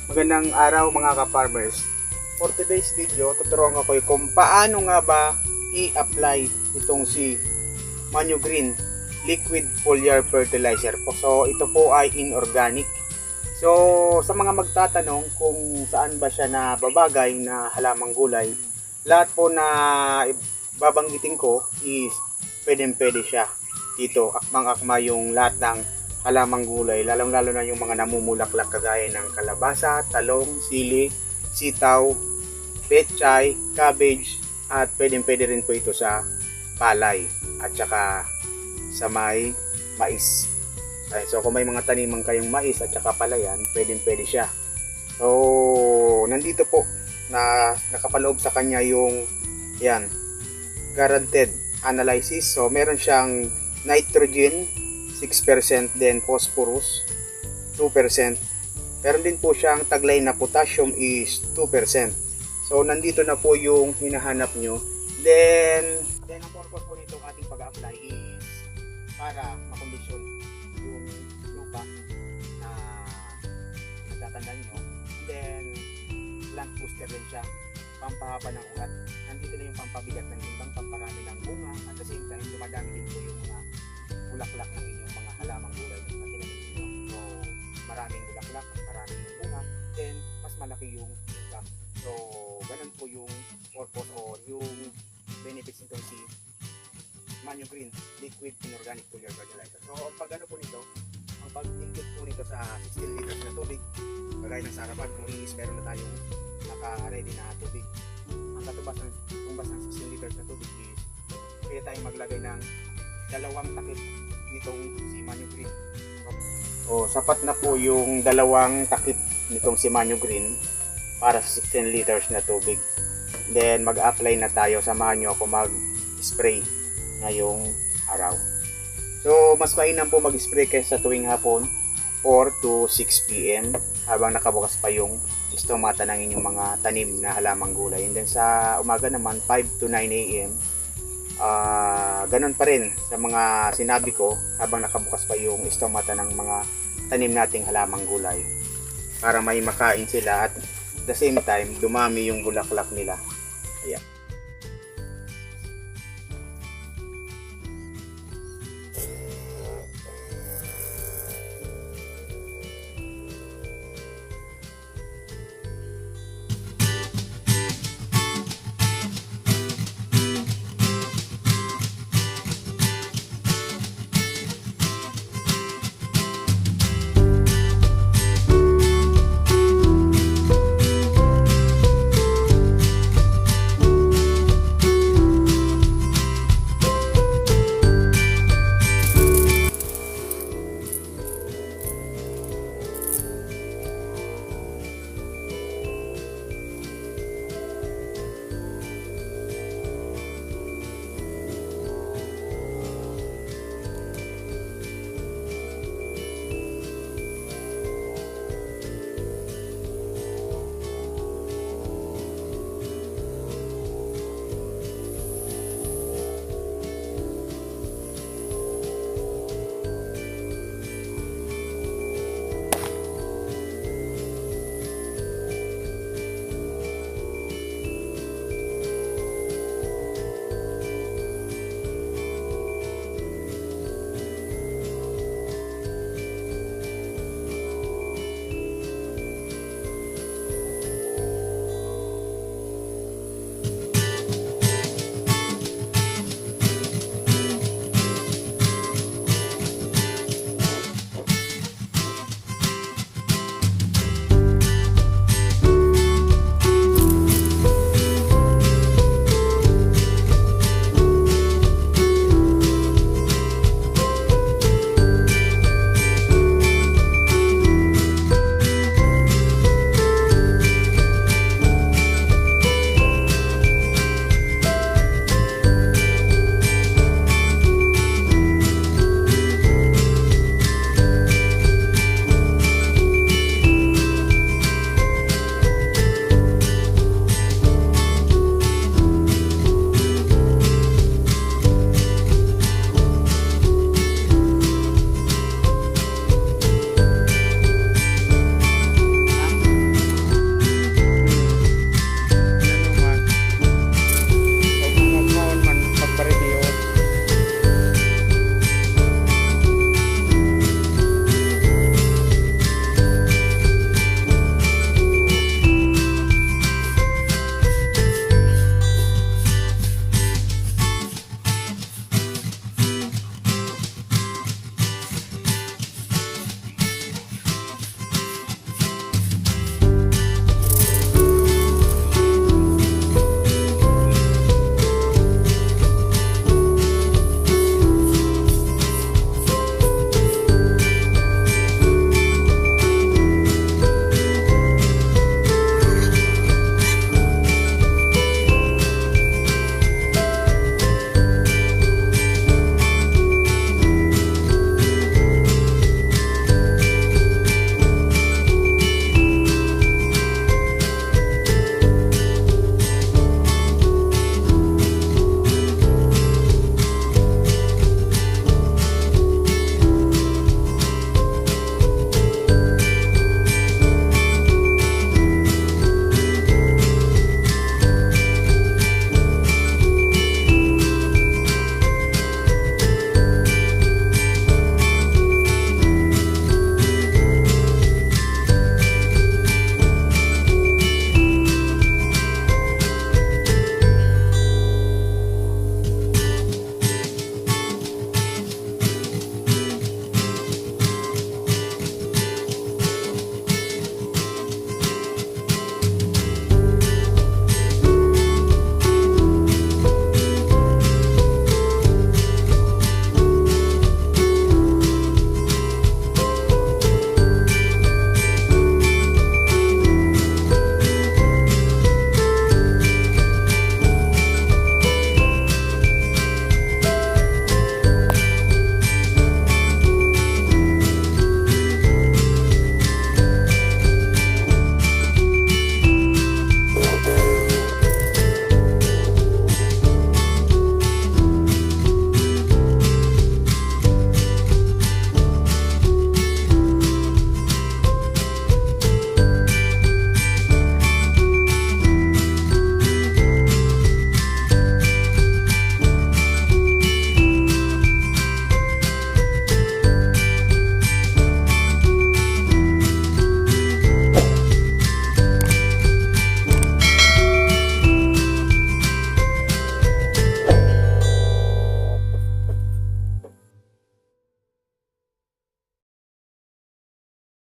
Magandang araw mga ka-farmers. For today's video, tuturuan ko kayo kung paano nga ba i-apply itong si Manogreen Liquid Foliar Fertilizer po. So ito po ay inorganic. So sa mga magtatanong kung saan ba siya nababagay na halamang gulay, lahat po na babanggitin ko is pwede siya dito. Akmang-akma yung lahat ng halamang gulay, lalong-lalo na yung mga namumulaklak kagaya ng kalabasa, talong, sili, sitaw, pechay, cabbage, at pwede rin po ito sa palay at saka sa may mais. So kung may mga taniman kayong mais at saka palayan, pwede siya. So nandito po na nakapaloob sa kanya yung yan, guaranteed analysis. So meron siyang nitrogen 6%, then phosphorus 2%. Meron din po siyang taglay na potassium is 2%. So nandito na po yung hinahanap nyo. Then ang purpose po nito ating pag-apply is para makondisyon yung lupa na natatandaan nyo. Then plant booster din siya, pampahaba ng ugat. Nandito na yung pampabigat ng timbang, pamparami ng bunga, at the same time dumadami din po yung mga bulaklak ng inyong mga halamang gulay na tinanim ninyo. So maraming bulaklak, maraming bunga, then mas malaki yung income. So ganun po yung purpose or yung benefits nito si Manogreen Liquid Inorganic Foliar Fertilizer. So pag ano po nito, ang pag-input po nito sa 16 liters na tubig, kagaya ng sarapan kung is meron na tayong naka-ready na tubig. Ang tumbas ng 16 liters na tubig is pwede tayong maglagay ng 2 takip nitong si Manogreen. So sapat na po yung 2 takip nitong si Manogreen para sa 16 liters na tubig. Then mag-apply na tayo. Samahan nyo ako mag-spray ngayong araw. So mas mainam po mag-spray kaysa tuwing hapon 4 to 6 PM habang nakabukas pa yung stomata ng inyong mga tanim na halamang gulay. And then sa umaga naman 5 to 9 AM. Ganun pa rin sa mga sinabi ko habang nakabukas pa yung stomata ng mga tanim nating halamang gulay para may makain sila at the same time dumami yung bulaklak nila. Ayan.